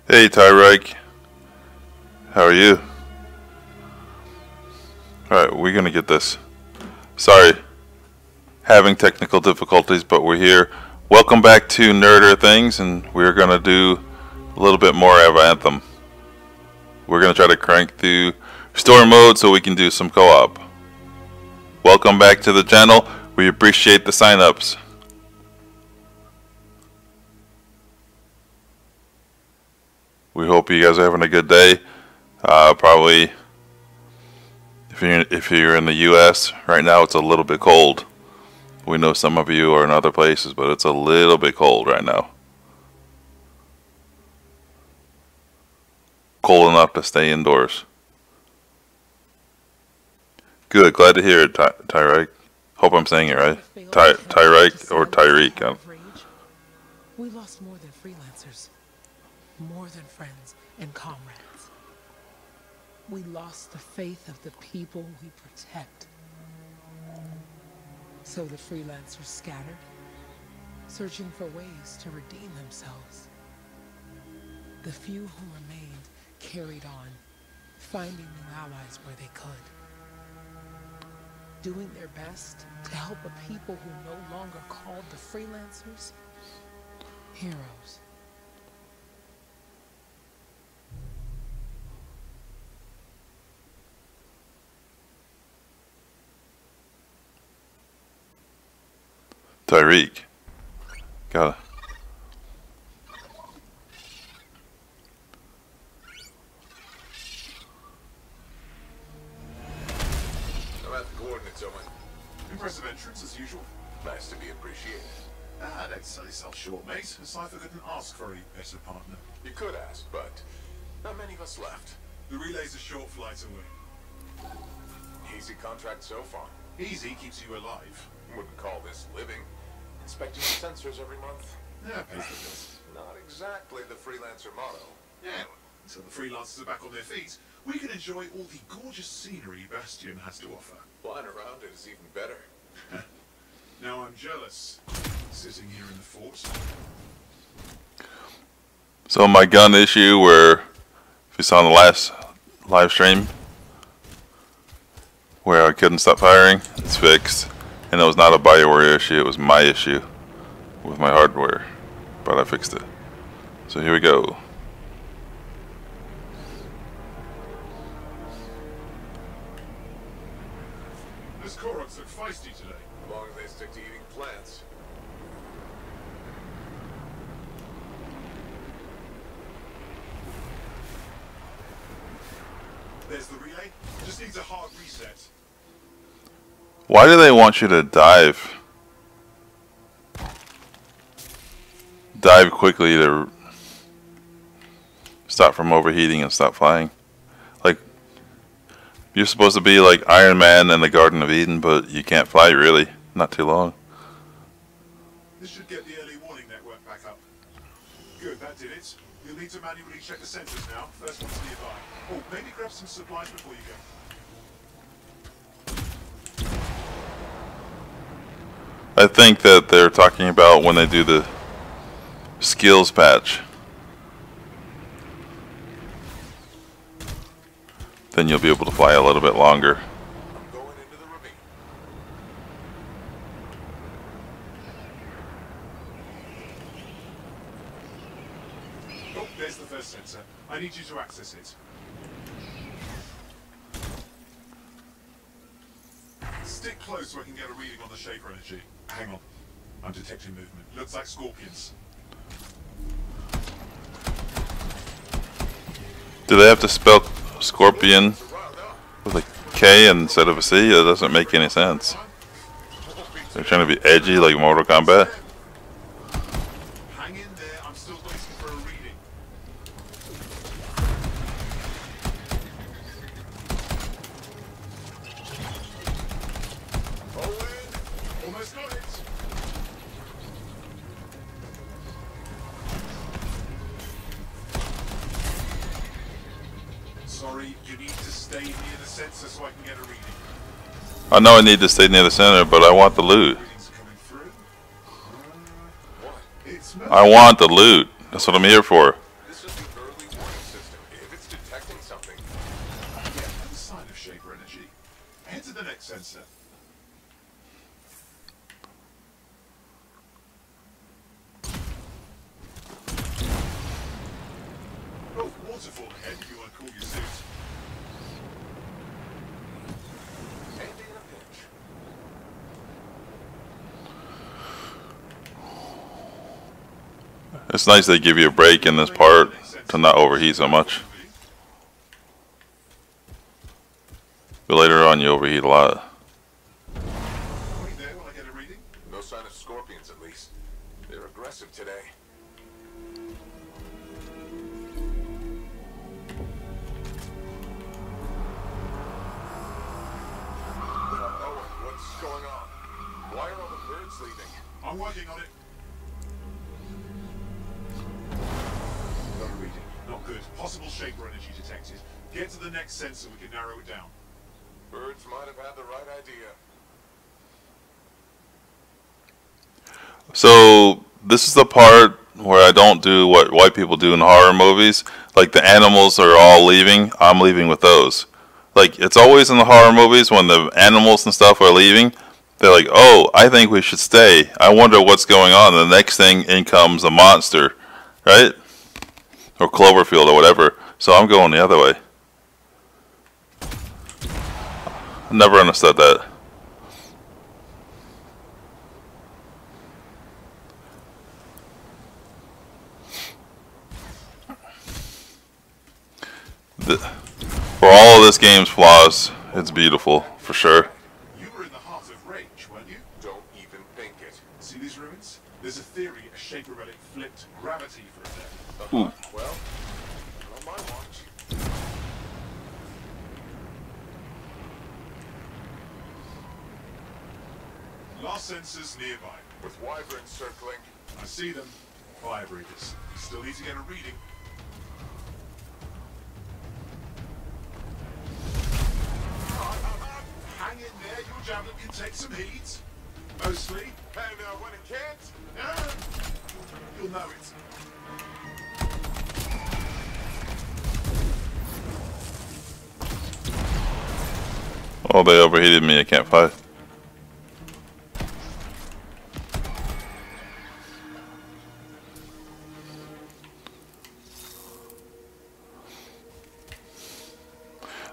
Hey Tyrek, how are you? Alright, we're gonna get this. Sorry, having technical difficulties, but we're here. Welcome back to Nerder Things, and we're gonna do a little bit more of Anthem. We're gonna try to crank through story mode so we can do some co-op. Welcome back to the channel. We appreciate the sign-ups. We hope you guys are having a good day. Probably, if you're in the U.S. right now, it's a little bit cold. We know some of you are in other places, but it's a little bit cold right now. Cold enough to stay indoors. Good, glad to hear it, Tyrek. Hope I'm saying it right. Tyrek or Tyreek. We lost more than freelancers, more than friends and comrades. We lost the faith of the people we protect. So the freelancers scattered, searching for ways to redeem themselves. The few who remained carried on, finding new allies where they could. Doing their best to help a people who no longer called the freelancers heroes. Tyreek. Got it. About the coordinates, Owen. Impressive entrance as usual. Nice to be appreciated. Don't sell yourself short, mate. A cipher couldn't ask for a better partner. You could ask, but not many of us left. The relay's a short flight away. Easy contract so far. Easy keeps you alive. Wouldn't call this living. Inspecting the sensors every month. Yeah, pays the bills. Not exactly the freelancer motto. Yeah, until the freelancers are back on their feet, we can enjoy all the gorgeous scenery Bastion has to offer. Flying around it is even better. Now I'm jealous, sitting here in the fort. So my gun issue, where if you saw in the last live stream, where I couldn't stop firing, it's fixed. And it was not a BioWare issue, it was my issue with my hardware. But I fixed it. So here we go. This Koroks look feisty today. As long as they stick to eating plants. There's the relay. Just needs a hard reset. Why do they want you to dive? Dive quickly to stop from overheating and stop flying. Like, you're supposed to be like Iron Man in the Garden of Eden, but you can't fly really. Not too long. This should get the early warning network back up. Good, that did it. You'll need to manually check the sensors now. First one's nearby. Oh, maybe grab some supplies before you go. I think that they're talking about when they do the skills patch. Then you'll be able to fly a little bit longer. I'm going into the ravine. Oh, there's the first sensor. I need you to access it. Stick close so I can get a reading on the Shaper energy. Hang on. I'm detecting movement. Looks like scorpions. Do they have to spell scorpion with a K instead of a C? That doesn't make any sense. They're trying to be edgy like Mortal Kombat. Hang in there. I'm still waiting for a reading. Almost got it. Sorry, you need to stay near the sensor so I can get a reading. I know I need to stay near the center, but I want the loot. Readings coming through. What? It's I want the loot. That's what I'm here for. This is the early Shaper energy. Head to the next sensor. Oh, waterfall ahead if you want to cool your suit. Handy in a pinch. It's nice they give you a break in this part to not overheat so much. But later on you overheat a lot. Wait there while I get a reading. No sign of scorpions, at least. They're aggressive today. Oh, what's going on? Why are all the birds leaving? I'm working on it. No reading. Not good. Possible Shaper energy detected. Get to the next sensor, we can narrow it down. Birds might have had the right idea. So this is the part where I don't do what white people do in horror movies. Like the animals are all leaving, I'm leaving with those. Like it's always in the horror movies when the animals and stuff are leaving, they're like, oh, I think we should stay. I wonder what's going on. The next thing in comes a monster, right? Or Cloverfield or whatever. So I'm going the other way. I never understood that. For all of this game's flaws, it's beautiful, for sure. You were in the heart of Rage, weren't you? Don't even think it. See these ruins? There's a theory a Shaper relic flipped gravity for a day. Ooh. Well, not on my watch. Last sensors nearby. With wyverns circling. I see them. Fire breathers. Still need to get a reading. Hang in there, your javelin can take some heat. Mostly. And when it can't, You'll know it. Oh, they overheated me, I can't fight.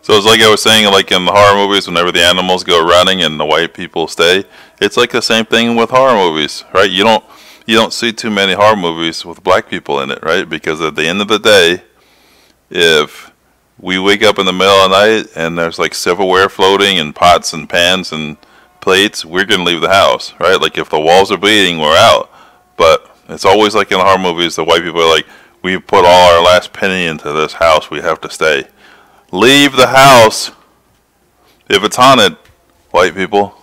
So it's like I was saying, like in the horror movies, whenever the animals go running and the white people stay, it's like the same thing with horror movies, right? You don't see too many horror movies with black people in it, right? Because at the end of the day, if we wake up in the middle of the night and there's like silverware floating and pots and pans and plates, we're gonna leave the house, right? Like if the walls are bleeding, we're out. But it's always like in the horror movies, the white people are like, we put all our last penny into this house, we have to stay. Leave the house if it's haunted, white people.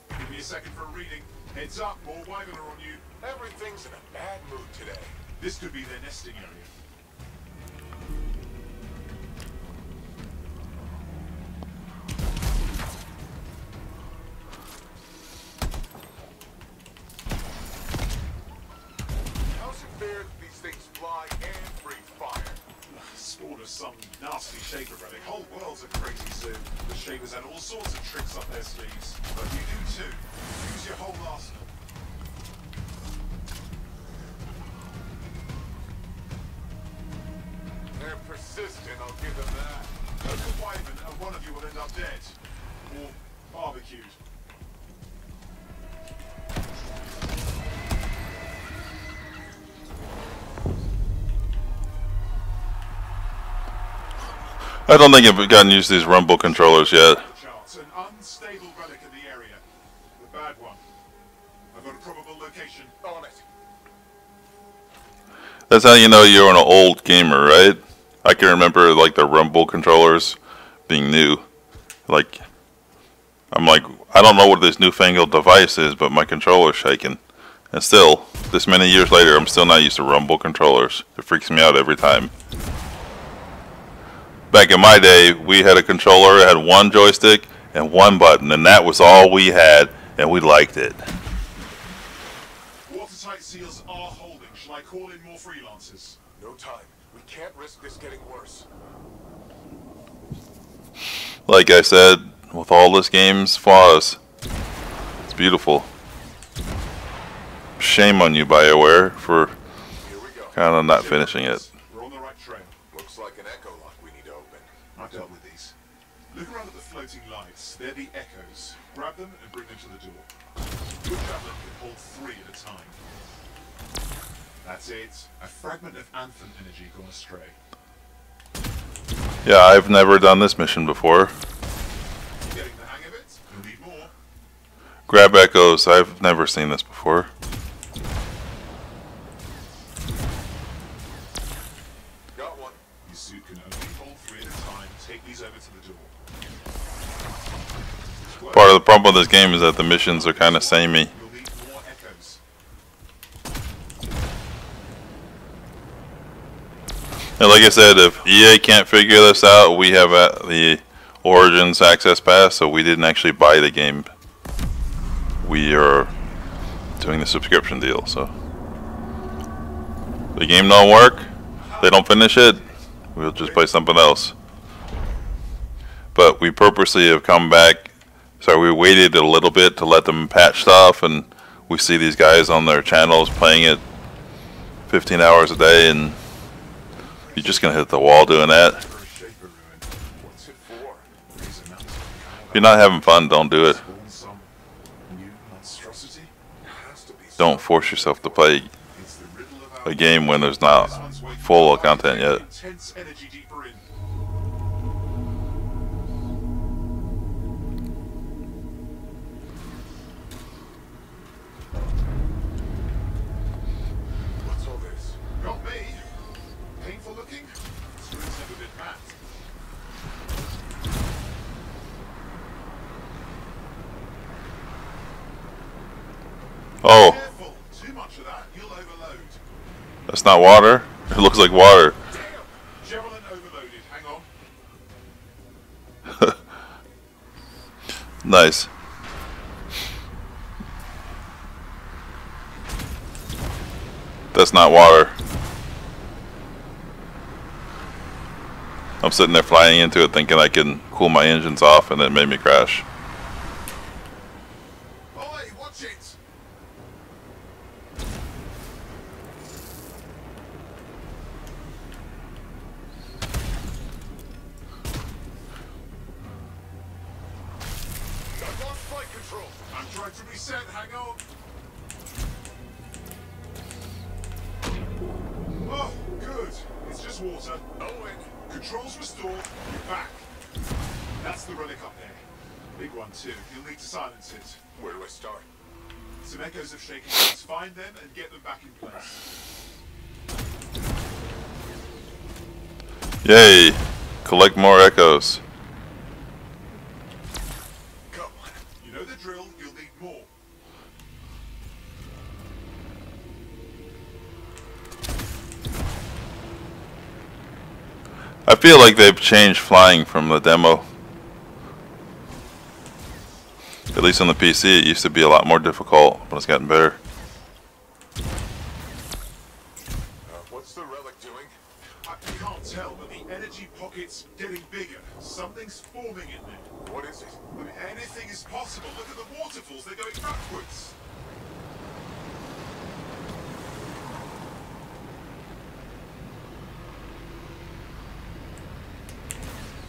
Give me a second for a reading. Heads up, more wyvern are on you. everything's in a bad mood today. This could be their nesting area. How's it fair that these things fly and breathe fire? Spawn of some nasty Shaper relic. Whole world's a crazy zoo. The Shapers had all sorts of tricks up their sleeves. But you do too. Use your whole arsenal. They're persistent, I'll give them that. A good wyvern and one of you will end up dead. Or barbecued. I don't think I've gotten used to these rumble controllers yet. Charts, an unstable relic in the area. The bad one. I've got a probable location. On it. That's how you know you're an old gamer, right? I can remember like the rumble controllers being new. Like, I'm like, I don't know what this newfangled device is, but my controller's shaking. And still, this many years later, I'm still not used to rumble controllers. It freaks me out every time. Back in my day, we had a controller, it had one joystick and one button, and that was all we had, and we liked it. Watertight seals are holding. Shall I call in more freelancers? No time. We can't risk this getting worse. Like I said, with all this game's flaws, it's beautiful. Shame on you, BioWare, for Here we go. kind of not finishing it. We're on the right trail. Looks like an echo lock we need to open. I've dealt with these. Look around at the floating lights. They're the echoes. Grab them and bring them to the door. Your javelin can hold 3 at a time. That's it. A fragment of Anthem energy gone astray. Yeah, I've never done this mission before. Getting the hang of it? You'll need more. Grab echoes. I've never seen this before. Got one. Your suit can only hold 3 at a time. Take these over to the door. Part of the problem with this game is that the missions are kind of samey. You'll need more echoes. And like I said, if EA can't figure this out, we have the Origins Access Pass, so we didn't actually buy the game. We are doing the subscription deal, so the game don't work, they don't finish it, we'll just play something else. But we purposely have come back, so we waited a little bit to let them patch stuff, and we see these guys on their channels playing it 15 hours a day, and you're just gonna hit the wall doing that. For a shaper ruin. What's it for? If you're not having fun, don't do it. Some new monstrosity? Has to be Don't force yourself to play It's the riddle of a our game when there's not This one's waiting full for of content yet. intense energy deeper in. What's all this? Not me. Painful looking? Screw's never been mapped. Oh, Careful. Too much of that, you'll overload. that's not water? It looks like water. Damn! Javelin overloaded. Hang on. Nice. That's not water. I'm sitting there flying into it thinking I can cool my engines off, and it made me crash. Oi, watch it! I've lost flight control. I'm trying to reset. Hang on. Oh, good. It's just water. Owen! Controls restored. You're back. That's the relic up there. Big one too. You'll need to silence it. Where do I start? Some echoes have shaken loose. Find them and get them back in place. Yay! Collect more echoes. Come on. You know the drill. You'll need more. I feel like they've changed flying from the demo. At least on the PC, it used to be a lot more difficult, but it's gotten better. What's the relic doing? I can't tell, but the energy pocket's getting bigger. Something's forming in there. What is it? I mean, anything is possible. Look at the waterfalls. They're going backwards.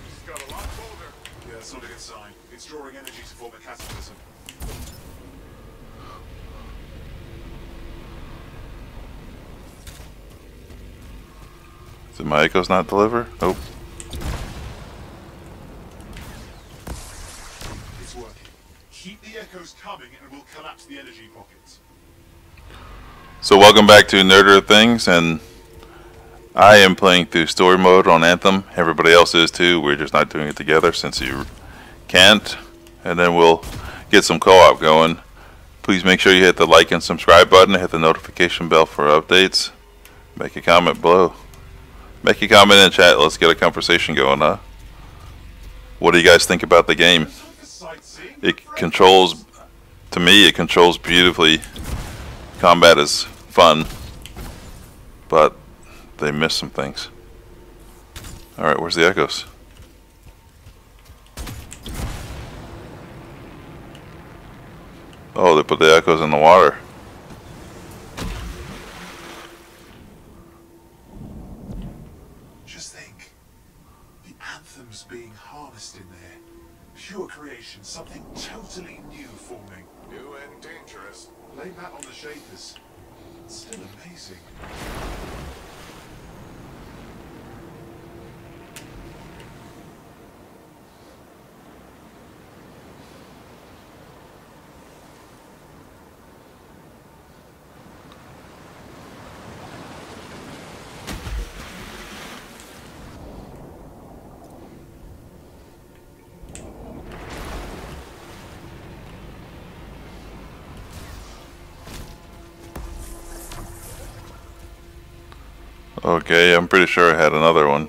It's got a lot colder. Yeah, that's not a good sign. It's drawing energy to form a cataclysm. Did my echoes not deliver? Nope. It's working. Keep the echoes coming and we'll collapse the energy pockets. So welcome back to Nerder Things, and I am playing through story mode on Anthem. Everybody else is too. We're just not doing it together since you can't. And then we'll get some co-op going. Please make sure you hit the like and subscribe button, hit the notification bell for updates. Make a comment below. Make a comment in chat. Let's get a conversation going, huh? What do you guys think about the game? For sightseeing, It controls, to me, it controls beautifully. Combat is fun, but they miss some things. Alright, where's the echoes? Oh, they put the echoes in the water. Just think. The Anthem's being harnessed in there. Pure creation, something totally new forming. New and dangerous. Blame that on the Shapers. It's still amazing. Okay, I'm pretty sure I had another one.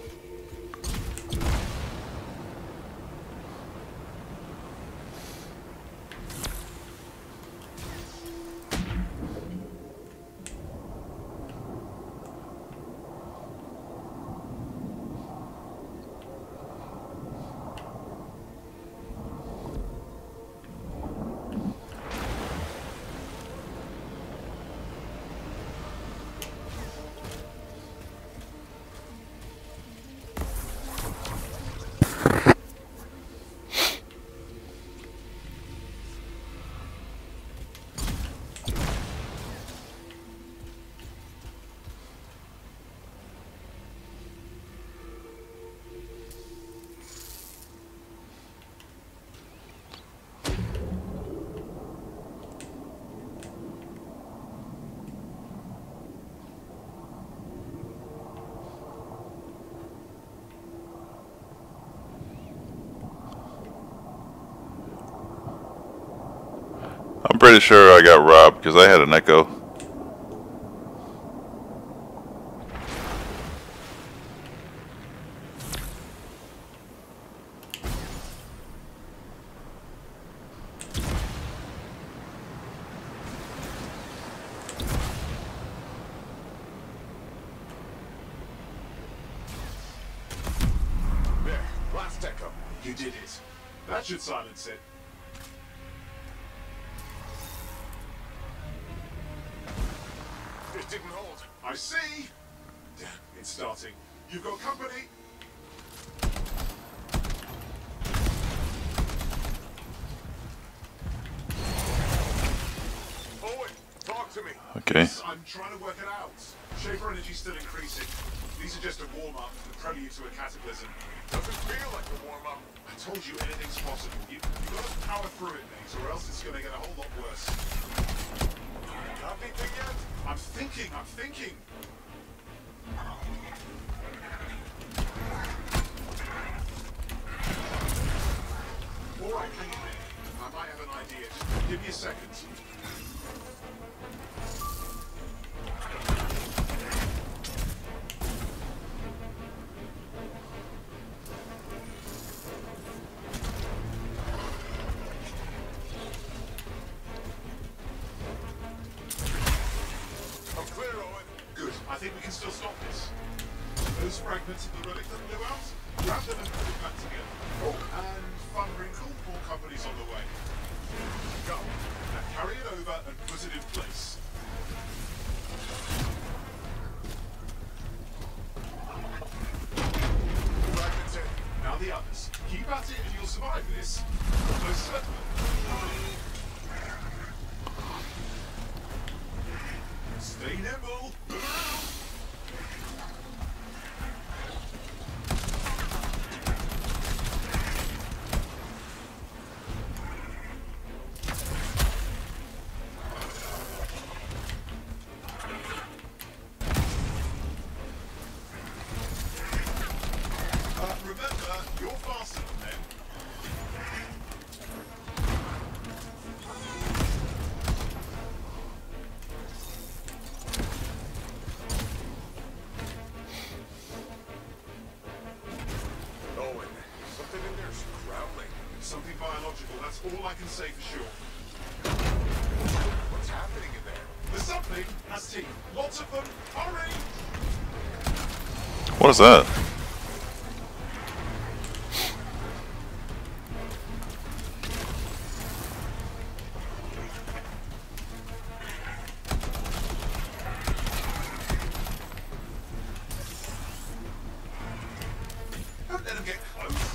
I'm pretty sure I got robbed because I had an echo. There, last echo. You did it. That should silence it. It didn't hold. I see. Damn, it's starting. You've got company. Owen, talk to me. Okay. Yes, I'm trying to work it out. Shaper energy's still increasing. These are just a warm-up, the prelude to a cataclysm. Doesn't feel like a warm-up. I told you anything's possible. You've got to power through it, mate, or else it's going to get a whole lot worse. Nothing yet? I'm thinking. All right, hang in there. I might have an idea. Just give me a second. I'm clear, Owen. Good. I think we can still stop this. Those fragments of the relic that blew out, grab them and put it back together. Oh, and fun wrinkle, more companies on the way. Go. Now carry it over and put it in place. Fragments in. Now the others. Keep at it and you'll survive this. No sweat. Stay nimble. Remember, you're faster than them. Owen, something in there's growling. Something biological, that's all I can say for sure. What's happening in there? There's something, as team. Lots of them. Hurry! What is that? let them get close.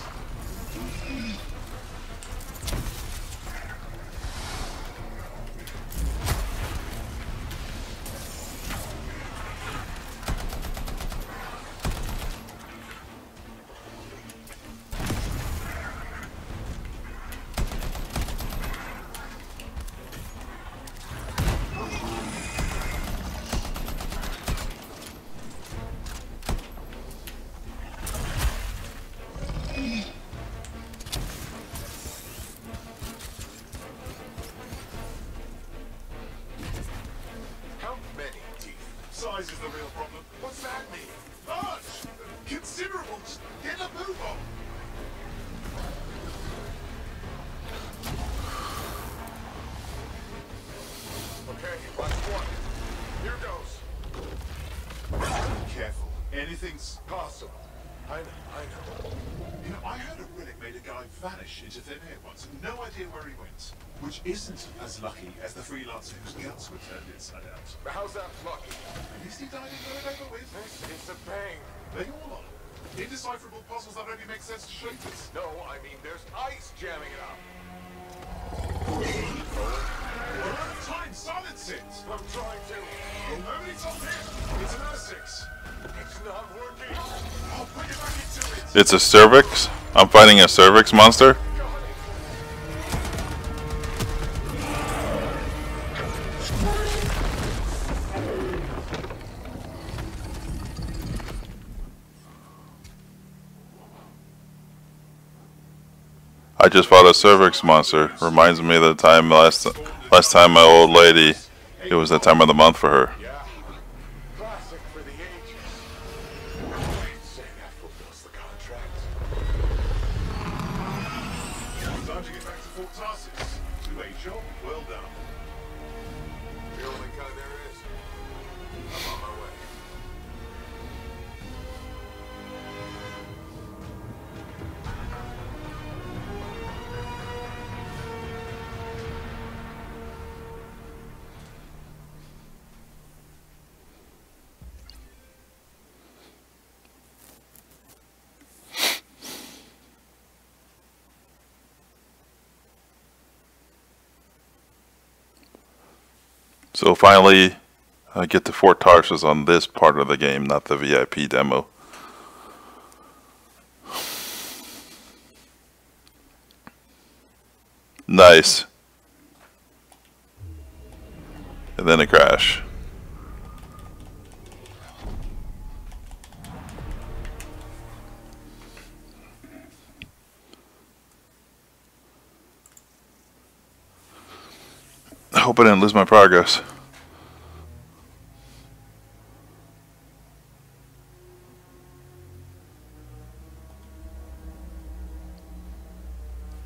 How many teeth? Size is the real problem. What's that mean? Large! Considerable! Just get a move on! Okay, last one. Here goes. Careful. Anything's Possible. I know. You know, I heard a relic made a guy vanish into thin air once. No idea where he went. Which isn't as lucky as the freelancer whose guts were turned inside out. But how's that lucky? At least he died and got it over with. It's a bang. They all are. Indecipherable puzzles that only make sense to shapers. No, I mean there's ice jamming it up. We're out of time. Silence it. I'm trying to. Nobody told him. It's an R6. It's not working. I'll put it back into it. It's a cervix. I'm fighting a cervix monster. I just fought a cervix monster. Reminds me of the time last time my old lady. It was the time of the month for her. Yeah. Classic for the ages. I'd say that fulfills the contract. Time to get back to Fort Tarsus. Do a job well done. The only kind there is. I'm on my way. So finally, I get to Fort Tarsus on this part of the game, not the VIP demo. Nice. And then a crash. I hope I didn't lose my progress.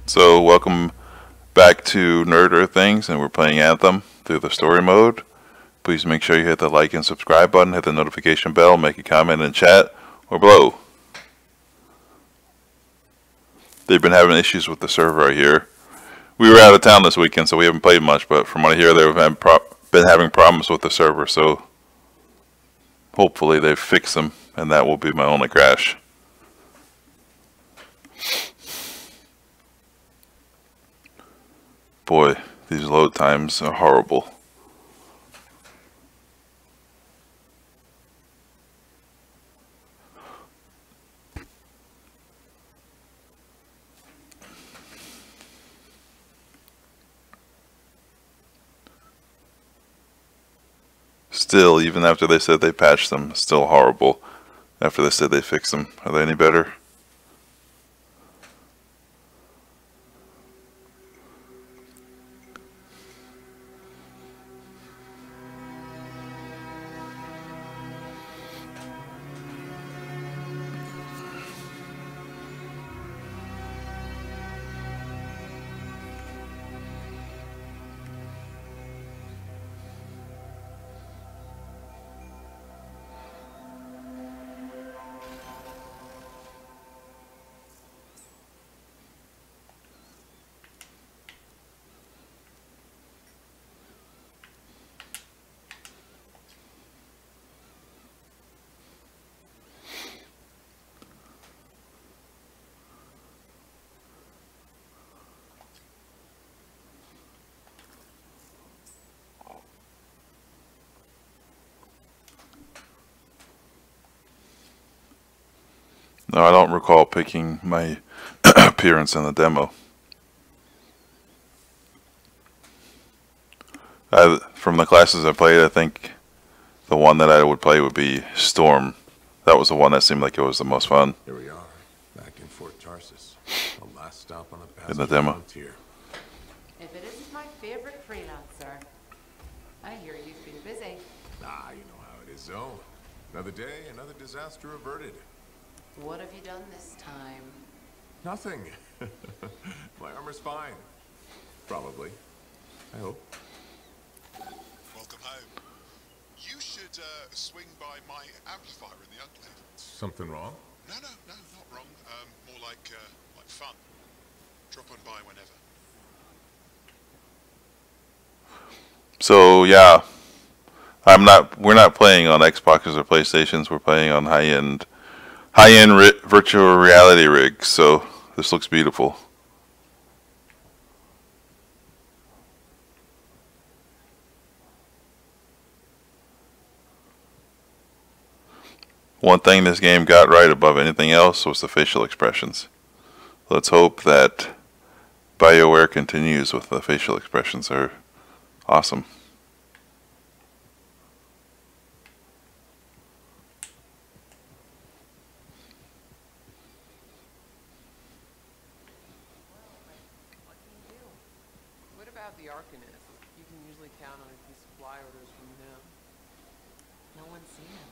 So welcome back to Nerd Earth Things, and we're playing Anthem through the story mode. Please make sure you hit the like and subscribe button, hit the notification bell, make a comment in chat or below. They've been having issues with the server here. We were out of town this weekend, so we haven't played much, but from what I hear, they've been having problems with the server, so hopefully they fix them, and that will be my only crash. Boy, these load times are horrible. Still, even after they said they patched them, still horrible. After they said they fixed them, are they any better? No, I don't recall picking my appearance in the demo. From the classes I played, I think the one that I would play would be Storm. That was the one that seemed like it was the most fun. Here we are, back in Fort Tarsus. The last stop on the In the passenger demo. frontier. If it isn't my favorite freelancer. I hear you've been busy. Ah, you know how it is, though. Another day, another disaster averted. What have you done this time? Nothing. My armor's fine. Probably. I hope. Welcome home. You should swing by my amplifier in the Enclave. Something wrong? No, not wrong. More like fun. Drop on by whenever. So yeah, we're not playing on Xboxes or PlayStations. We're playing on high-end virtual reality rigs. So this looks beautiful. One thing this game got right above anything else was the facial expressions. Let's hope that BioWare continues with the facial expressions. They're awesome. What can you do? What about the Arcanist? You can usually count on a few supply orders from him. No one's seen him.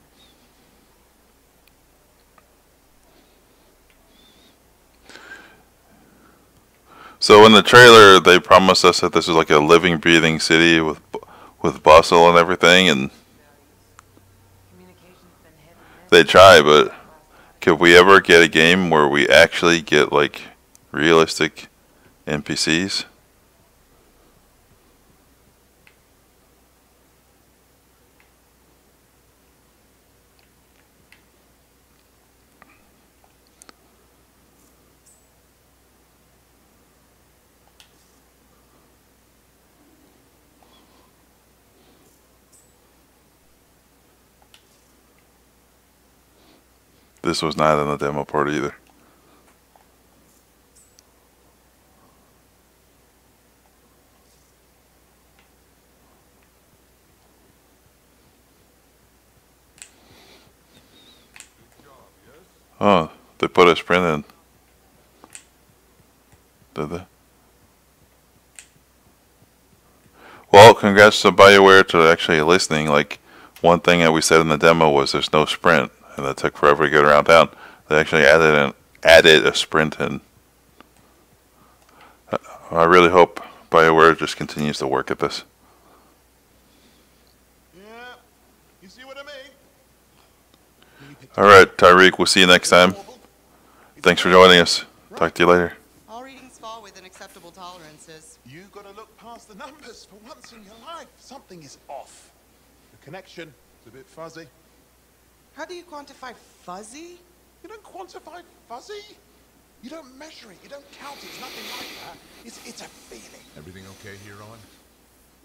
So in the trailer, they promised us that this is like a living, breathing city with bustle and everything, and Communication's been hit and miss. they try, but could we ever get a game where we actually get like realistic NPCs? This was not in the demo part either. Oh, they put a sprint in. Did they? Well, congrats to BioWare to actually listening. Like, one thing that we said in the demo was there's no sprint, and that took forever to get around town. They actually added a sprint in. I really hope BioWare just continues to work at this. Yeah, you see what I mean? Alright, Tyreek, we'll see you next time. Thanks for joining us. Talk to you later. All readings fall within acceptable tolerances. You gotta look past the numbers for once in your life. Something is off. The connection is a bit fuzzy. How do you quantify fuzzy? You don't quantify fuzzy. You don't measure it. You don't count it. It's nothing like that. It's a feeling. Everything okay here, Owen?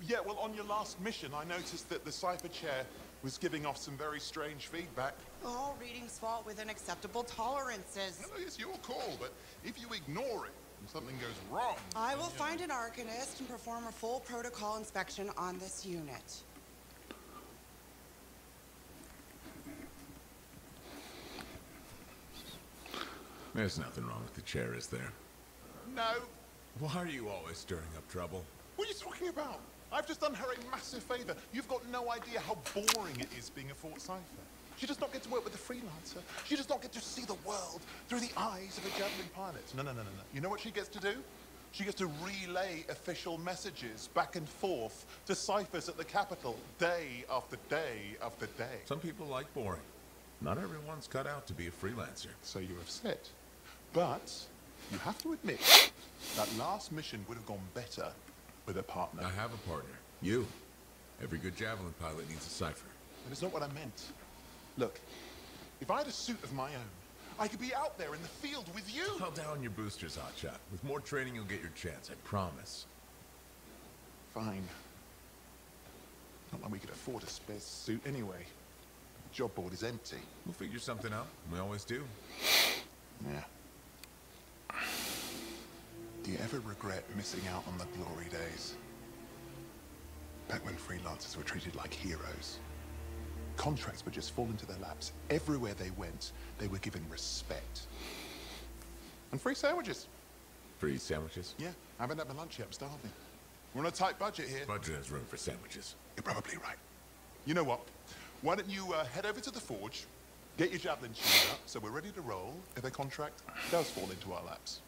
Yeah, well, on your last mission, I noticed that the cipher chair was giving off some very strange feedback. All readings fall within acceptable tolerances. No, it's your call, but if you ignore it and something goes wrong... I will find an Arcanist and perform a full protocol inspection on this unit. There's nothing wrong with the chair, is there? No. Why are you always stirring up trouble? What are you talking about? I've just done her a massive favor. You've got no idea how boring it is being a Fort Cipher. She does not get to work with a freelancer. She does not get to see the world through the eyes of a Javelin pilot. No. You know what she gets to do? She gets to relay official messages back and forth to ciphers at the Capitol day after day after day. Some people like boring. Not everyone's cut out to be a freelancer. So you have said. But you have to admit that last mission would have gone better with a partner. I have a partner. You. Every good Javelin pilot needs a cipher. That is not what I meant. Look, if I had a suit of my own, I could be out there in the field with you. I'll down your boosters, Hotshot. With more training, you'll get your chance, I promise. Fine. Not like we could afford a spare suit anyway. The job board is empty. We'll figure something out. We always do. Yeah. Do you ever regret missing out on the glory days? Back when freelancers were treated like heroes. Contracts would just fall into their laps. Everywhere they went, they were given respect. And free sandwiches. Free sandwiches? Yeah, I haven't had my lunch yet. I'm starving. We're on a tight budget here. Budget has room for sandwiches. You're probably right. You know what? Why don't you head over to the forge, get your javelin tuned up, so we're ready to roll if a contract does fall into our laps.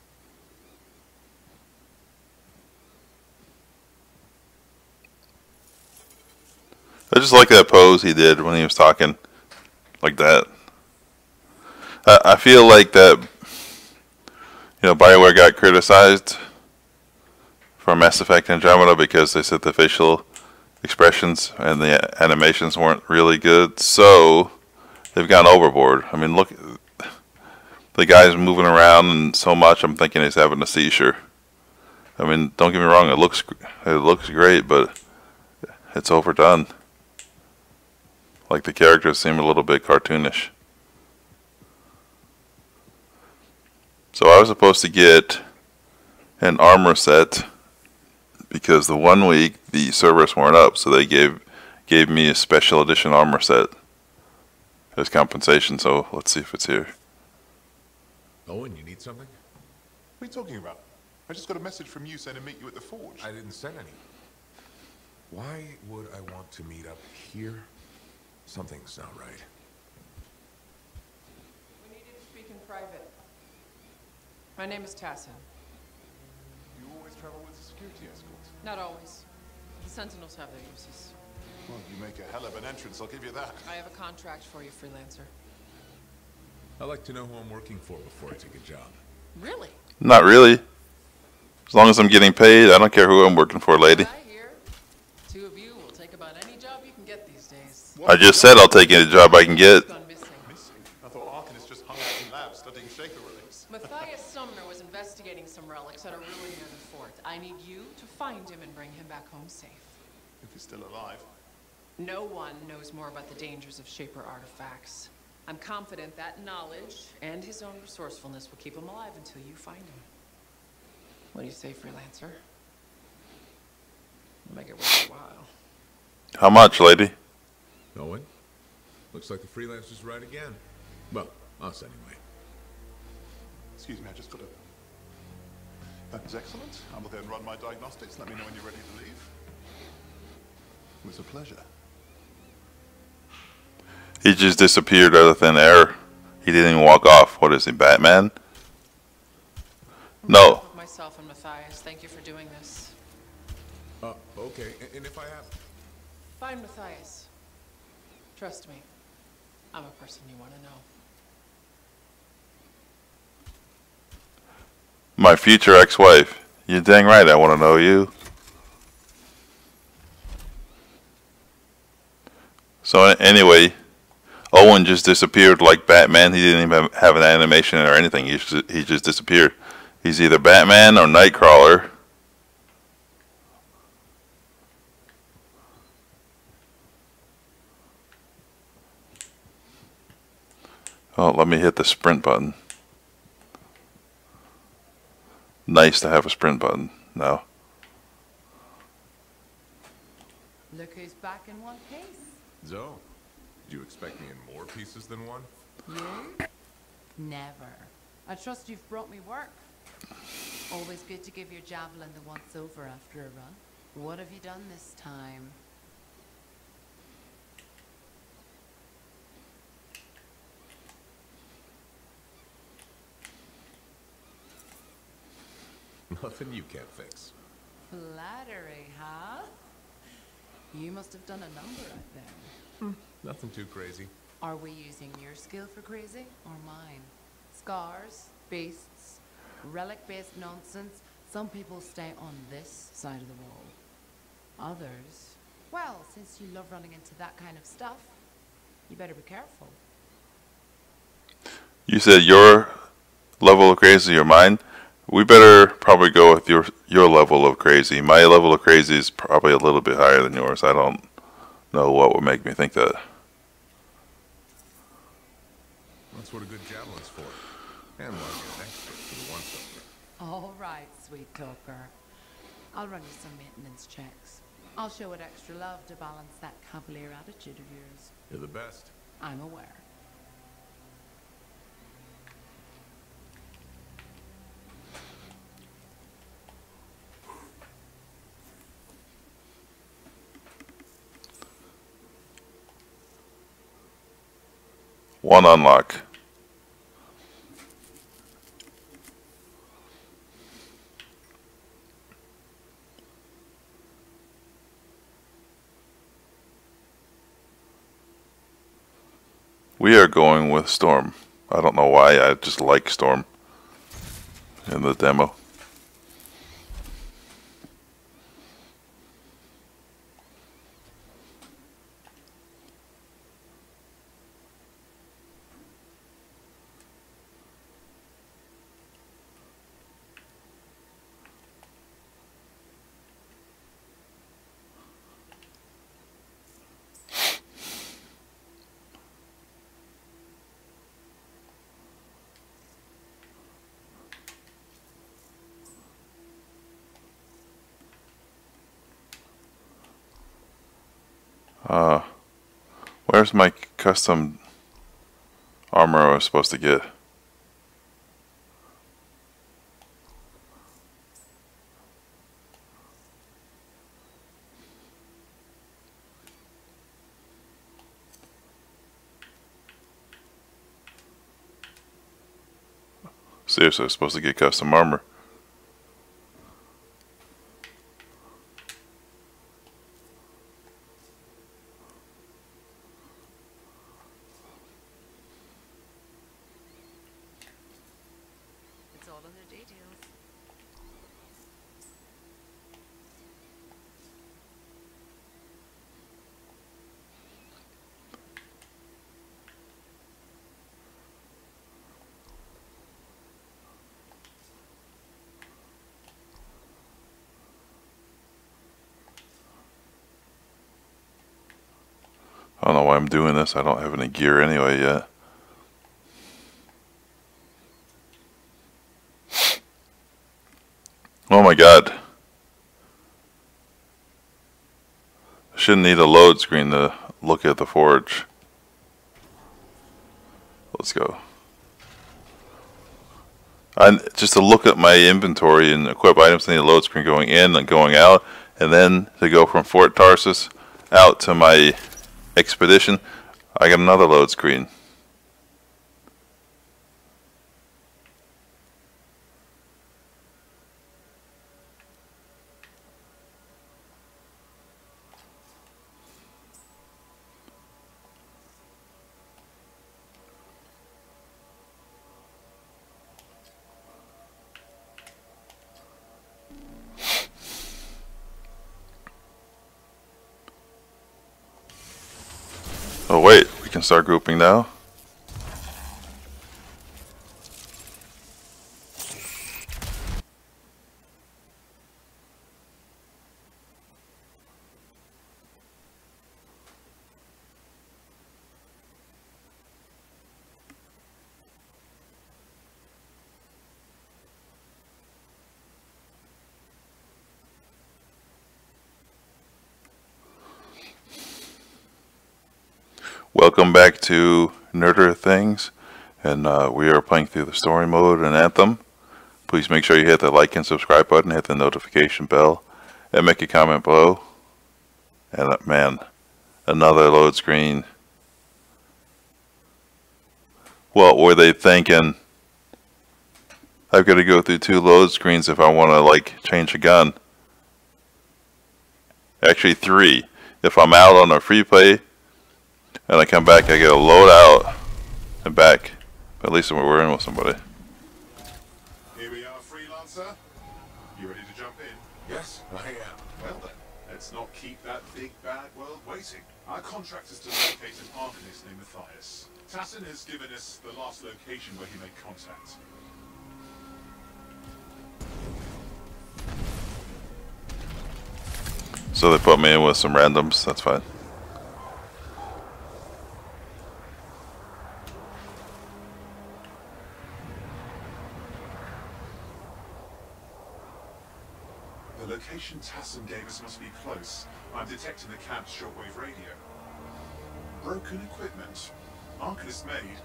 I just like that pose he did when he was talking like that. I feel like that, you know, BioWare got criticized for Mass Effect Andromeda because they said the facial expressions and the animations weren't really good, so they've gone overboard. I mean, look, the guy's moving around and so much, I'm thinking he's having a seizure. I mean, don't get me wrong, it looks great, but it's overdone. Like the characters seem a little bit cartoonish. So I was supposed to get an armor set because the 1 week the servers weren't up, so they gave me a special edition armor set as compensation. So let's see if it's here. Owen, you need something? What are you talking about? I just got a message from you saying to meet you at the forge. I didn't send any. Why would I want to meet up here? Something's not right. We need you to speak in private. My name is Tassin. You always travel with a security escort? Not always. The Sentinels have their uses. Well, you make a hell of an entrance, I'll give you that. I have a contract for you, freelancer. I like to know who I'm working for before I take a job. Really? Not really. As long as I'm getting paid, I don't care who I'm working for, lady. I hear two of you will take about any job you can get these days. I just said I'll take any job I can get. Gone missing. Missing? I thought Arcanist just hung out in labs studying Shaper relics. Matthias Sumner was investigating some relics at a ruin near the fort. I need you to find him and bring him back home safe. If he's still alive. No one knows more about the dangers of Shaper artifacts. I'm confident that knowledge and his own resourcefulness will keep him alive until you find him. What do you say, freelancer? Make it worth your while. How much, lady? Owen? Looks like the freelancer's right again. Well, us anyway. Excuse me, I just got a... That was excellent. I will then run my diagnostics. Let me know when you're ready to leave. It was a pleasure. He just disappeared out of thin air. He didn't even walk off. What is he, Batman? No. Myself and Matthias, thank you for doing this. Okay, and if I have... Find Matthias. Trust me, I'm a person you want to know. My future ex-wife. You're dang right I want to know you. So anyway, Owen just disappeared like Batman. He didn't even have an animation or anything. He just disappeared. He's either Batman or Nightcrawler. Oh, let me hit the sprint button. Nice to have a sprint button now. Look who's back in one piece. Zoe, did you expect me in more pieces than one? You? Never. I trust you've brought me work. Always good to give your javelin the once over after a run. What have you done this time? Nothing you can't fix. Flattery, huh? You must have done a number out there. Nothing too crazy. Are we using your skill for crazy or mine? Scars, beasts, relic-based nonsense. Some people stay on this side of the wall. Others, well, since you love running into that kind of stuff, you better be careful. You said your level of crazy or mine? We better probably go with your level of crazy. My level of crazy is probably a little bit higher than yours. I don't know what would make me think that. That's what a good javelin's for. And like an expert for the one subject. All right, sweet talker. I'll run you some maintenance checks. I'll show it extra love to balance that cavalier attitude of yours. You're the best. I'm aware. One unlock. We are going with Storm. I don't know why, I just like Storm in the demo. Where's my custom armor I was supposed to get? Seriously, I was supposed to get custom armor. It's all in the details. I don't know why I'm doing this. I don't have any gear anyway yet. Oh my god. I shouldn't need a load screen to look at the forge. Let's go. Just to look at my inventory and equip items, I need a load screen going in and going out. And then to go from Fort Tarsus out to my expedition, I got another load screen. Oh wait, we can start grouping now. Welcome back to Nerder Things, and we are playing through the story mode in Anthem. Please make sure you hit the like and subscribe button, hit the notification bell, and make a comment below. And man, another load screen. What were they thinking? I've got to go through 2 load screens if I want to like change a gun. Actually 3. If I'm out on a free play and I come back, I get a load out and back. At least we're in with somebody. Here we are, Freelancer. You ready to jump in? Yes, I am. Well then, let's not keep that big bad world waiting. Our contract is to locate an arcanist named Matthias. Tassin has given us the last location where he made contact. So they put me in with some randoms, that's fine. location Tassim gave us must be close. I'm detecting the camp's shortwave radio. Broken equipment. Arcanist made.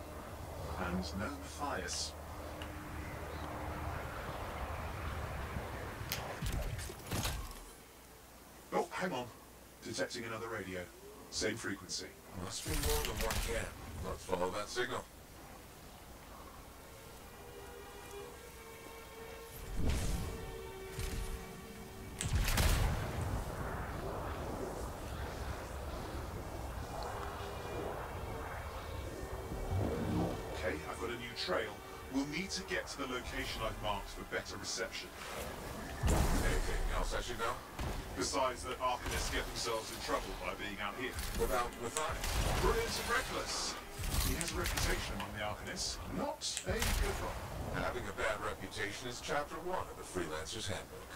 And no Matthias. Oh, hang on. Detecting another radio. Same frequency. Must be more than one camp. Let's follow that signal. Okay, I've got a new trail. We'll need to get to the location I've marked for better reception. Anything else I should know? Besides that Arcanists get themselves in trouble by being out here. Without Matthias. Brilliant and reckless. He has a reputation among the Arcanists. Not a good one. Having a bad reputation is chapter 1 of the Freelancer's Handbook.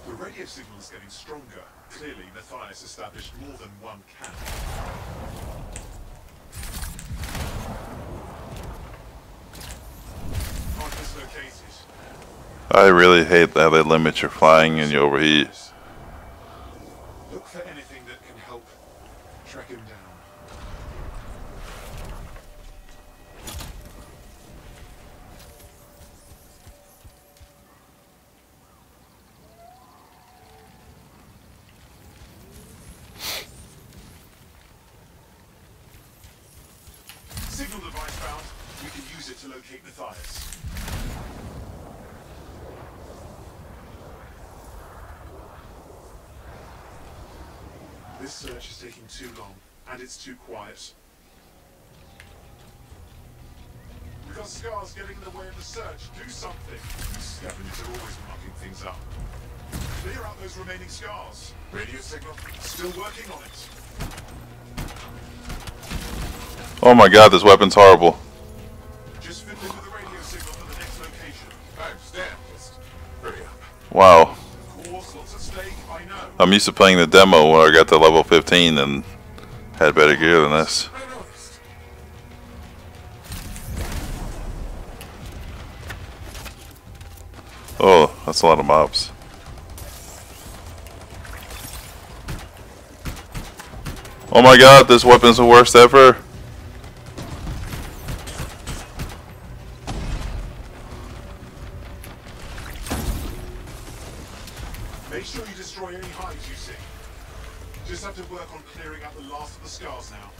The radio signal is getting stronger. Clearly, Matthias established more than one camp. Arcanist located. I really hate how they limit your flying and you overheat. Look for anything that can help track him down. Signal device found. We can use it to locate Matthias. This search is taking too long, and it's too quiet. We've got scars getting in the way of the search. Do something. Scavengers are always mucking things up. Clear out those remaining scars. Radio signal? Still working on it. Oh my god, this weapon's horrible. Just fiddling with the radio signal for the next location. I understand. Just hurry up. Wow. Of course, lots at stake, I know. I'm used to playing the demo when I got to level 15 and had better gear than this. I noticed. Oh, that's a lot of mobs. Oh my god, this weapon's the worst ever. Make sure you destroy any hides you see. Just have to work on clearing out the last of the scars now.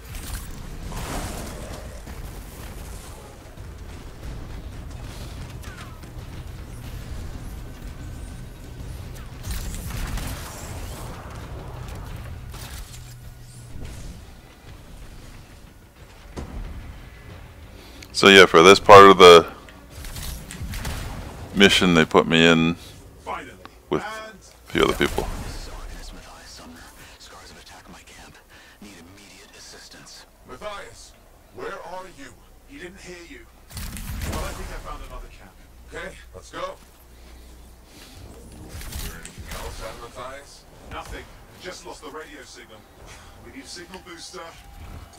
So yeah, for this part of the mission, they put me in Finally. with And a few other people. Scars have attacked my camp. Need immediate assistance. Matthias, where are you? he didn't hear you. Well, I think I found another camp. Okay, let's go. Is there anything else out of Matthias? Nothing. Just lost the radio signal. We need a signal booster.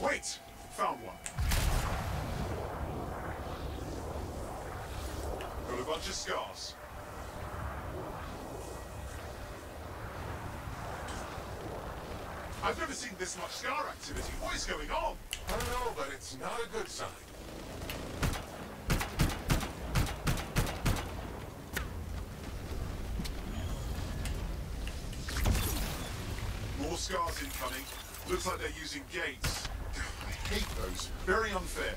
Wait! Found one. Got a bunch of scars. I've never seen this much scar activity. What is going on? I don't know, but it's not a good sign. More scars incoming. Looks like they're using gates. I hate those. Very unfair.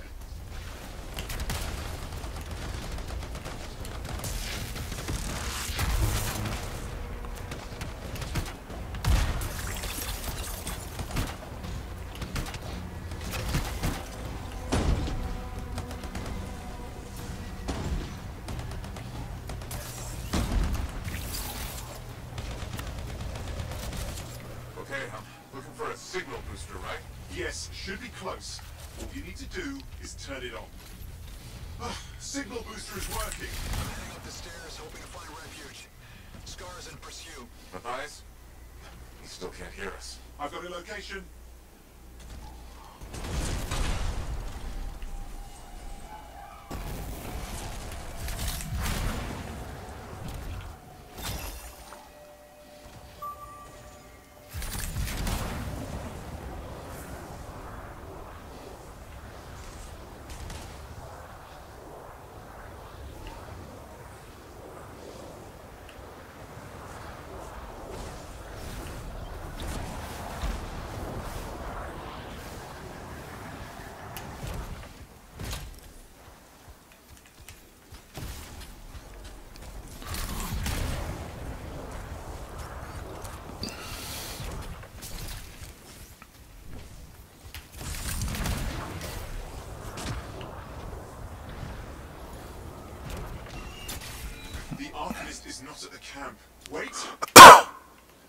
Okay, I'm looking for a signal booster, right? Yes, should be close. All you need to do is turn it on. Signal booster is working. Heading up the stairs, hoping to find refuge. Scars in pursuit. Matthias? He still can't hear us. I've got a location. Arcanist is not at the camp. Wait. I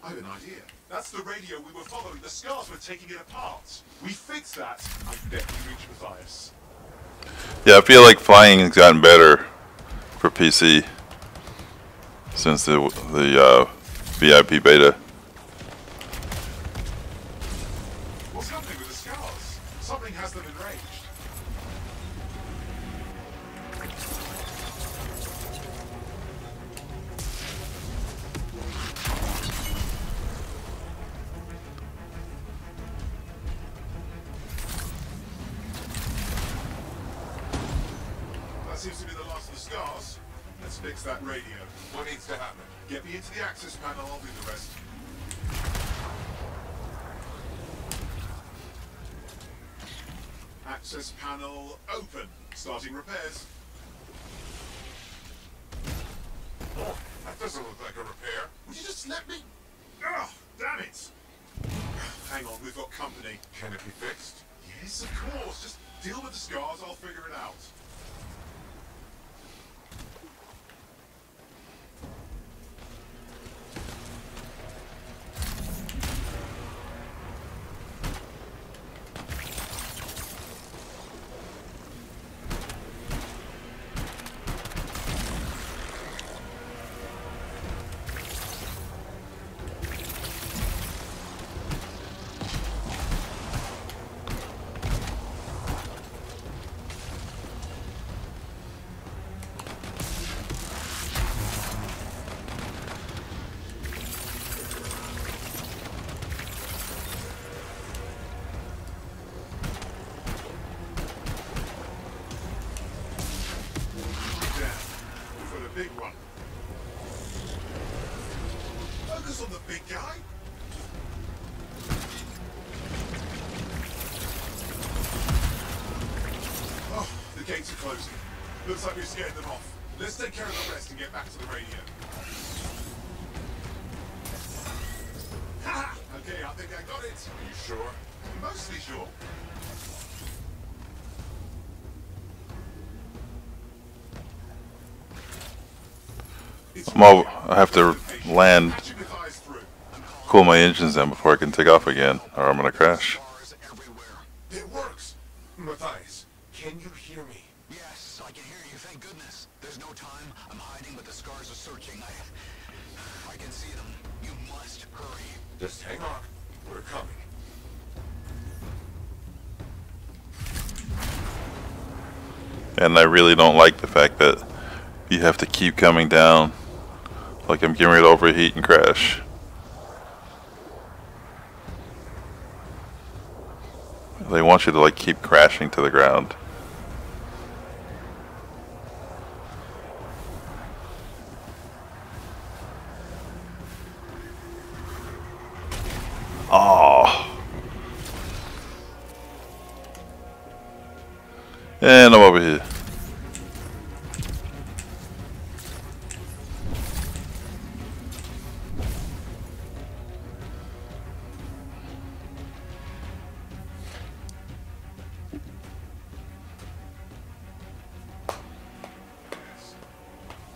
have an idea. That's the radio we were following. The scars were taking it apart. We fixed that. I bet we reach Matthias. Yeah, I feel like flying has gotten better for PC since the VIP beta. What's happening with the scars? Something has them enraged. That seems to be the last of the scars. Let's fix that radio. What needs to happen? Get me into the access panel, I'll do the rest. Access panel open. Starting repairs. Oh, that doesn't look like a repair. Would you just let me? Oh, damn it! Hang on, we've got company. Can it be fixed? Yes, of course. Just deal with the scars, I'll figure it out. Big one. Focus on the big guy. Oh, the gates are closing. Looks like we've scared them off. Let's take care of the rest and get back to the radio. Ha! Okay, I think I got it. Are you sure? Mostly sure. I have to land, cool my engines down before I can take off again, or I'm gonna crash. It works! Matthias, can you hear me? Yes, I can hear you, thank goodness. There's no time. I'm hiding, but the scars are searching. I can see them. You must hurry. Just hang on. We're coming. And I really don't like the fact that you have to keep coming down. Like I'm getting ready to overheat and crash. They want you to like keep crashing to the ground. Oh. And I'm over here.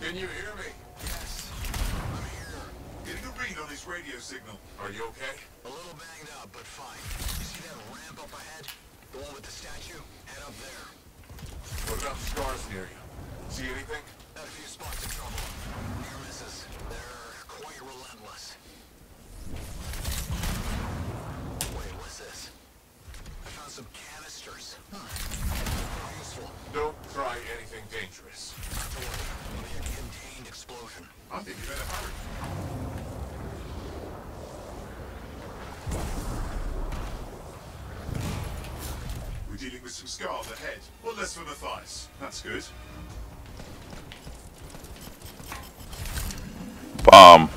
Can you hear me? Yes, I'm here. Getting a read on his radio signal. Are you okay? A little banged up, but fine. You see that ramp up ahead? The one with the statue? Head up there. What about the scars near you? See anything? Had a few spots of trouble. Near misses. They're quite relentless. Wait, what's this? I found some canisters. Useful. Don't try anything dangerous. Not to worry. It'll be a contained explosion. I think you better hurry. We're dealing with some scars ahead. One less for Matthias. That's good. Bomb.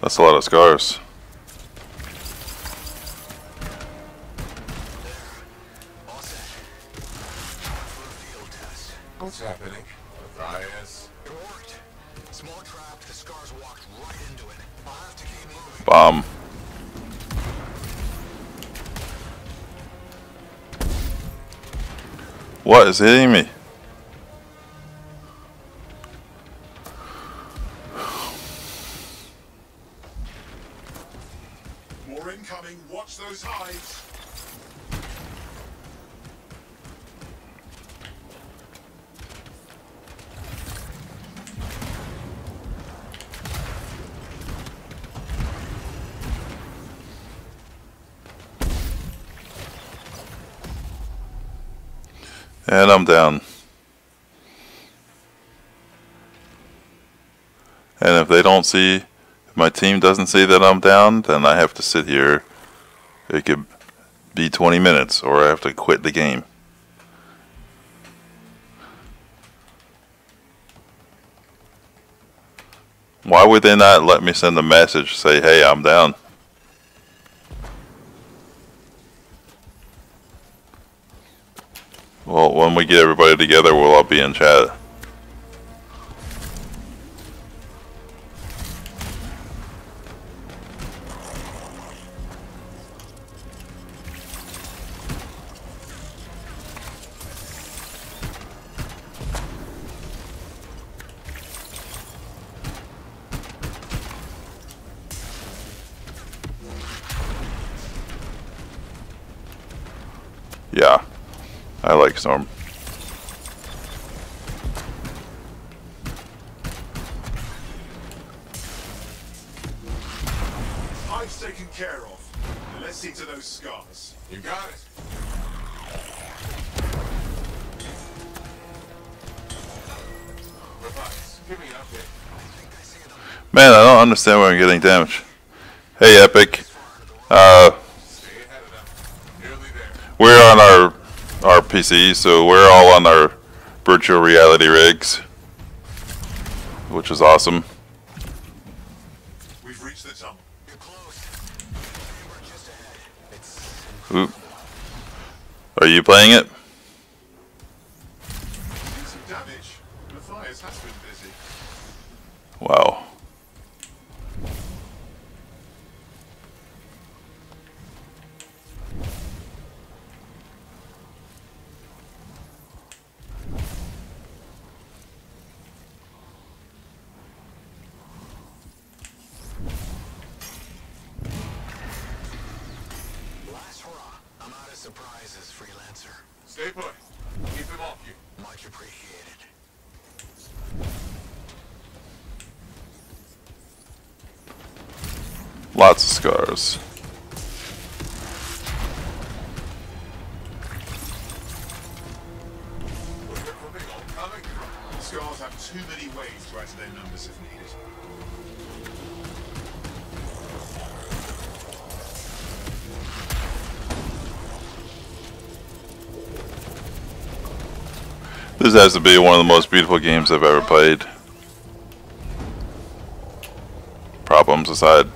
That's a lot of scars. All set. For a field test. What's happening? Matthias. It worked. Small trap, the scars walked right into it. I'll have to keep moving. Bomb. What is hitting me? More incoming. Watch those hides. And I'm down. And if they don't see, if my team doesn't see that I'm down, then I have to sit here. It could be 20 minutes, or I have to quit the game. Why would they not let me send a message, say, hey, I'm down? Well, when we get everybody together, we'll all be in chat. Yeah, I like Storm. Hide's taken care of. Now let's see to those scars. You got it. Relax. Give me an update. Man, I don't understand why I'm getting damage. Hey, Epic. Stay ahead of them. Nearly there. We're on our PC, so we're all on our virtual reality rigs, which is awesome. We've reached the tunnel. You're close. We're just ahead. It's Oop. Are you playing it? Decent damage. Matthias has been busy. Wow. last hurrah. I'm out of surprises, freelancer. Stay put. Keep them off you. Much appreciated. Lots of scars. Where's the clipping all coming from? Scars have too many ways to add to their numbers if needed. This has to be one of the most beautiful games I've ever played. Problems aside.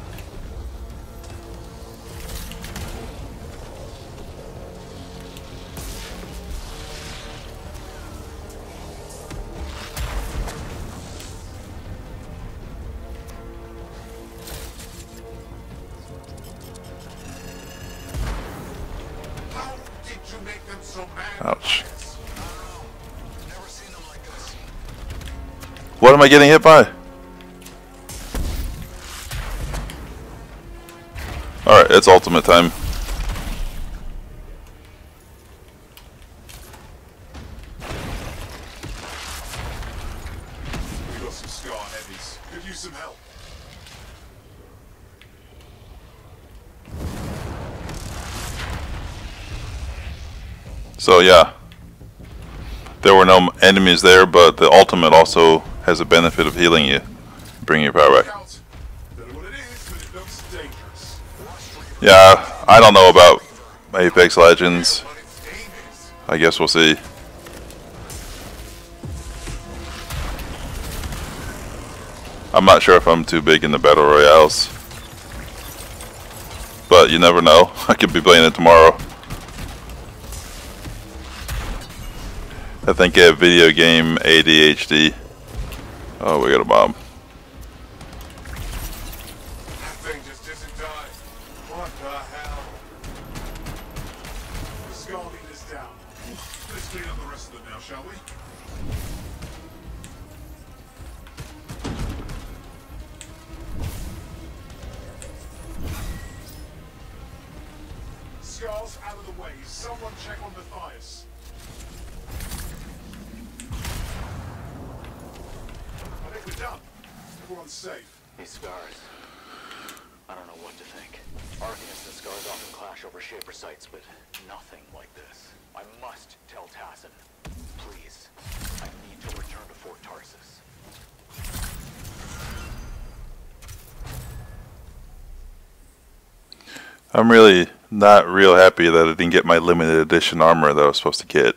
How did you make them so mad? Ouch. Never seen them like this. What am I getting hit by? Alright, it's ultimate time. We got some scar heavies. Could use some help. So yeah, there were no enemies there, but the ultimate also has a benefit of healing you, bringing your power back. Out. Don't know what it is, but it looks dangerous. Yeah, I don't know about Apex Legends. But its aim is. I guess we'll see. I'm not sure if I'm too big in the battle royales, but you never know. I could be playing it tomorrow. I think I have video game ADHD. Oh, we got a bomb. them now, shall we? Scars out of the way. Someone check on Matthias. I think we're done. Everyone's safe. These scars. I don't know what to think. Arcanists and scars often clash over shaper sites, but nothing like this. I must tell Tassin. Please. I need to return to Fort Tarsus. I'm really not real happy that I didn't get my limited edition armor that I was supposed to get.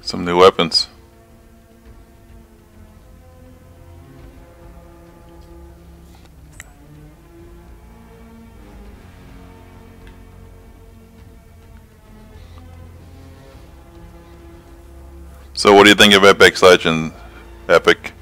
Some new weapons. So what do you think of Apex Legends, Epic?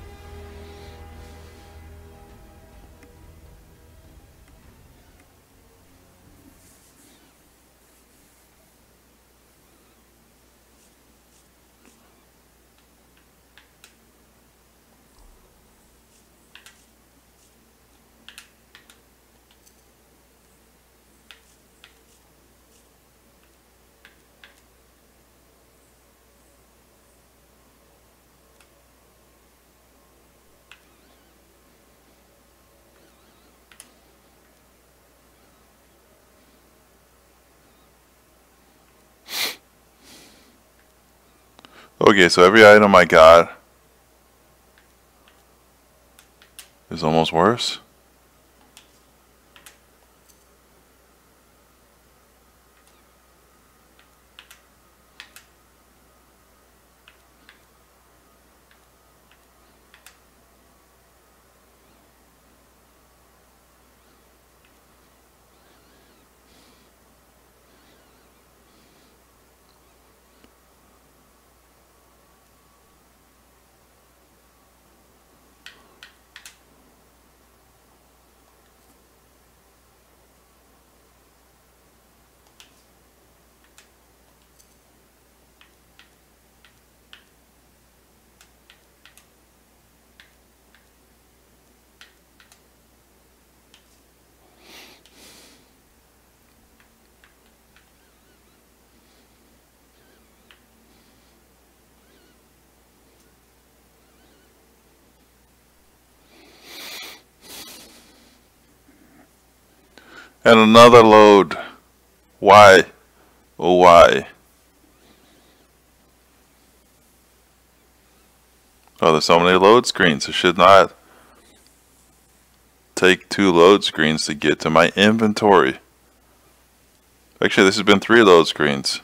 Okay, so every item I got is almost worse. And another load. Why? Oh, why? Oh, there's so many load screens. It should not take 2 load screens to get to my inventory. Actually, this has been 3 load screens.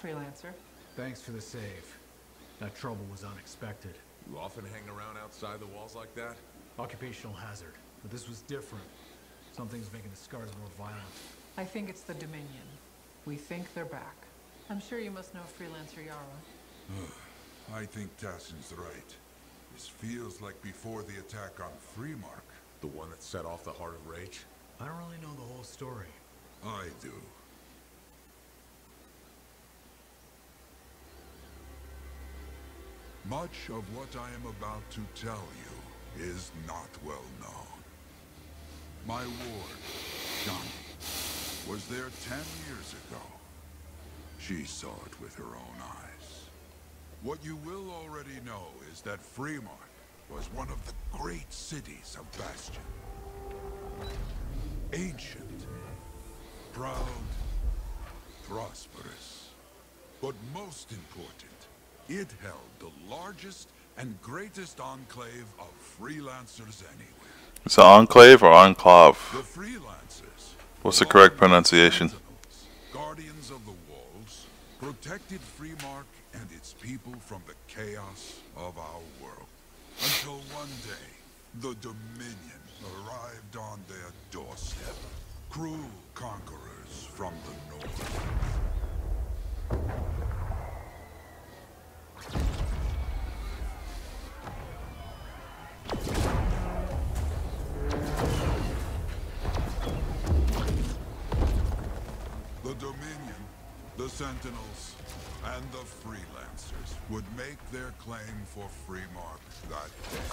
Freelancer. Thanks for the save. That trouble was unexpected. You often hang around outside the walls like that? Occupational hazard. But this was different. Something's making the scars more violent. I think it's the Dominion. We think they're back. I'm sure you must know Freelancer Yara. I think Tassin's right. This feels like before the attack on Freemark. The one that set off the Heart of Rage? I don't really know the whole story. I do. Much of what I am about to tell you is not well known. My ward, Johnny, was there 10 years ago. She saw it with her own eyes. What you will already know is that Fremont was one of the great cities of Bastion. Ancient, proud, prosperous. But most important, it held the largest and greatest enclave of freelancers anywhere. It's an enclave or enclave? The freelancers. What's the correct pronunciation? Guardians of the walls, protected Freemark and its people from the chaos of our world. Until one day, the Dominion arrived on their doorstep. Cruel conquerors from the north. The Dominion, the Sentinels, and the Freelancers would make their claim for Freemark that day.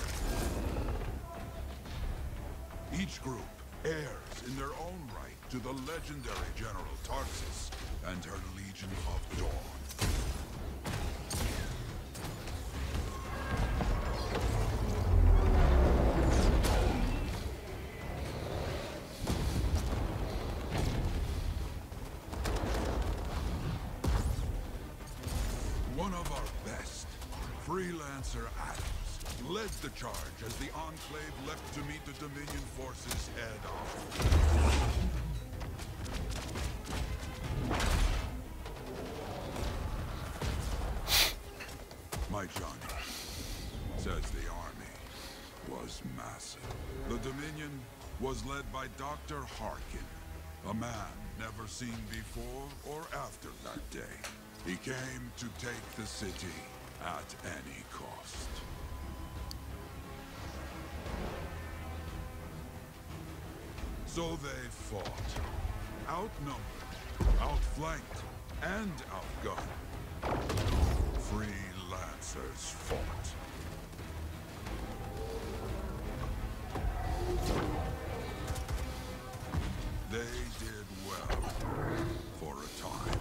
Each group heirs in their own right to the legendary General Tarsis and her Legion of Dawn. One of our best, Freelancer Adams, led the charge as the Enclave left to meet the Dominion forces head-on. My Johnny says the army was massive. The Dominion was led by Dr. Harkin, a man never seen before or after that day. He came to take the city at any cost. So they fought. Outnumbered, outflanked, and outgunned. Freelancers fought. They did well for a time.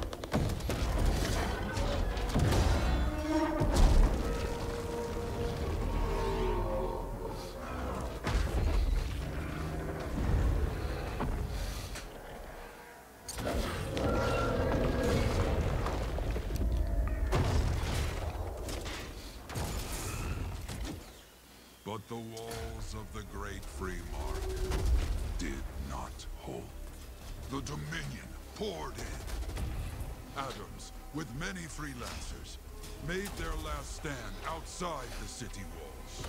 But the walls of the Great Freemark did not hold. The Dominion poured in. Adams, with many freelancers, made their last stand outside the city walls.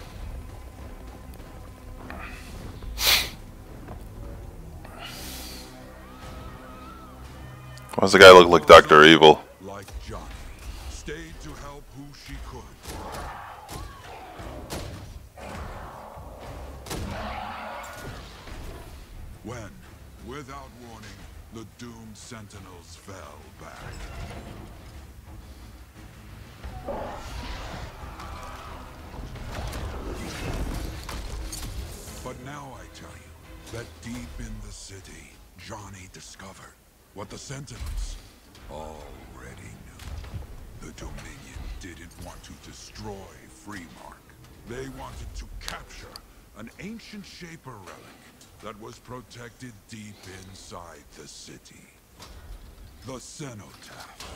Why does the guy look like Dr. Evil? Like Johnny, stayed to help who she could. When, without warning, the doomed Sentinels fell back. But now I tell you that deep in the city, Johnny discovered what the Sentinels already knew. The Dominion didn't want to destroy Freemark. They wanted to capture an ancient Shaper relic that was protected deep inside the city. The Cenotaph.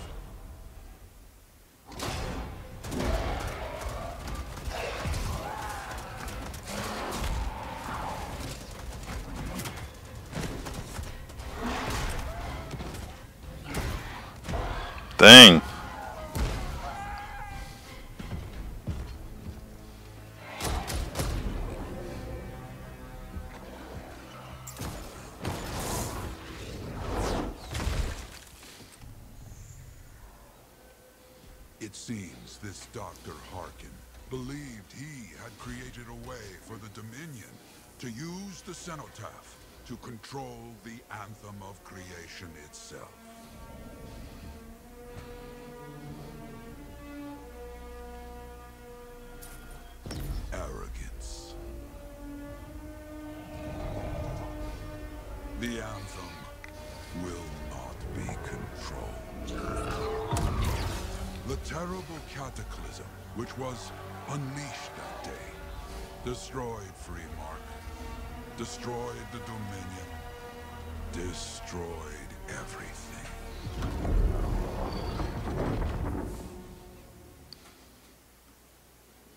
Dang. It seems this Dr. Harkin believed he had created a way for the Dominion to use the Cenotaph to control the Anthem of creation itself. The Anthem will not be controlled. The terrible cataclysm which was unleashed that day destroyed Freemark, destroyed the Dominion, destroyed everything.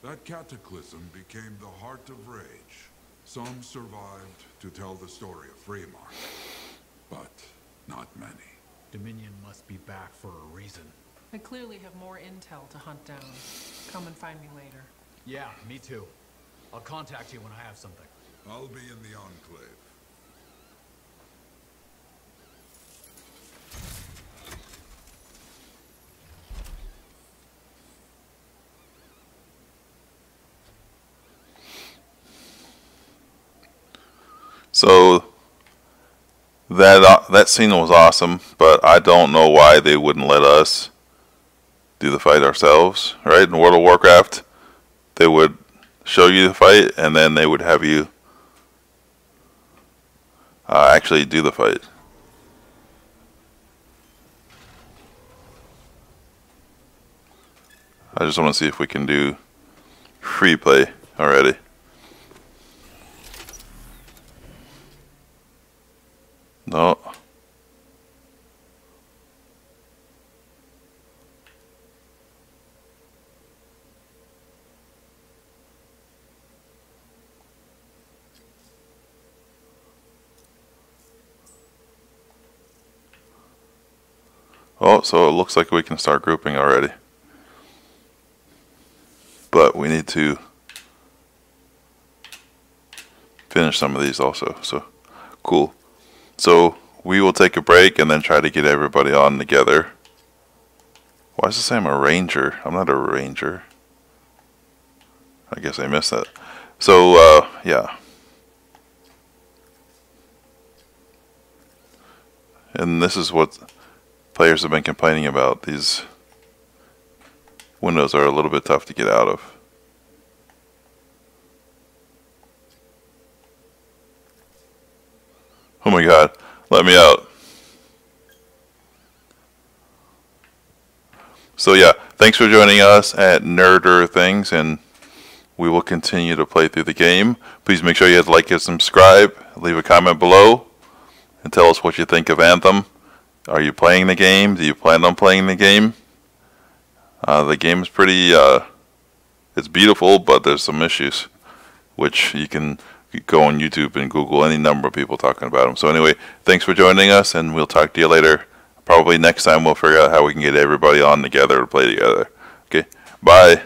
That cataclysm became the heart of rage. Some survived to tell the story of Freemark, but not many. Dominion must be back for a reason. I clearly have more intel to hunt down. Come and find me later. Yeah, me too. I'll contact you when I have something. I'll be in the Enclave. So that scene was awesome, but I don't know why they wouldn't let us do the fight ourselves, right? In World of Warcraft, they would show you the fight, and then they would have you actually do the fight. I just want to see if we can do free play already. No. Oh, so it looks like we can start grouping already. But we need to finish some of these also. So, cool. So, we will take a break and then try to get everybody on together. Why does it say I'm a ranger? I'm not a ranger. I guess I missed that. So, yeah. And this is what players have been complaining about. These windows are a little bit tough to get out of. Oh my god, let me out. So yeah, thanks for joining us at Nerder Things, and we will continue to play through the game. Please make sure you hit like and subscribe, leave a comment below, and tell us what you think of Anthem. Are you playing the game? Do you plan on playing the game? The game is pretty, it's beautiful, but there's some issues, which you can go on YouTube and Google any number of people talking about them. So anyway, thanks for joining us, and we'll talk to you later. Probably next time we'll figure out how we can get everybody on together to play together. Okay, bye.